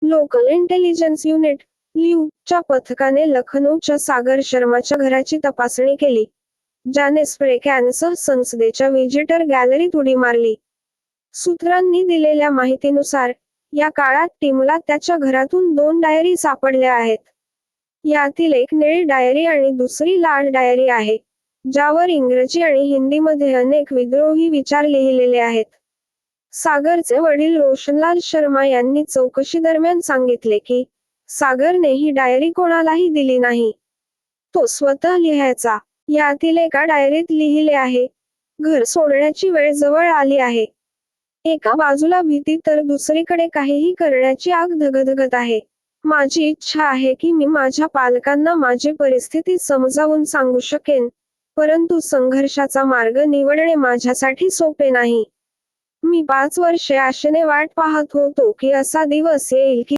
Local intelligence unit च्या पथकाने लखनौच्या सागर शर्माच्या घराची तपासणी केली, ज्याने स्प्रे कॅनसह संसदेच्या व्हिजिटर गॅलरीत उडी मारली. सूत्रांनी दिलेल्या माहितीनुसार या काळात टीमला त्याच्या घरातून 2 डायरी सापडल्या आहेत. यातील एक निळी डायरी आणि दुसरी लाल डायरी आहे, ज्यावर इंग्रजी आणि हिंदीमध्ये अनेक विद्रोही विचार लिहिलेले आहेत. सागरचे वडील रोशनलाल शर्मा यांनी चौकशीदरम्यान सांगितले की सागरने ही डायरी कोणालाही दिली नाही. तो स्वतः लिहायचा. यातील एका डायरीत लिहिले आहे, घर सोडण्याची वेळ जवळ आली आहे. एका बाजूला भीती तर दुसरीकडे काहीही करण्याची आग धगधगत आहे. माझी इच्छा आहे की मी माझ्या पालकांना माझी परिस्थिती समजावून सांगू शकेन, परंतु संघर्षाचा मार्ग निवडणे माझ्यासाठी सोपे नाही. मी 5 वर्षे आशेने वाट पाहत होतो की असा दिवस येईल की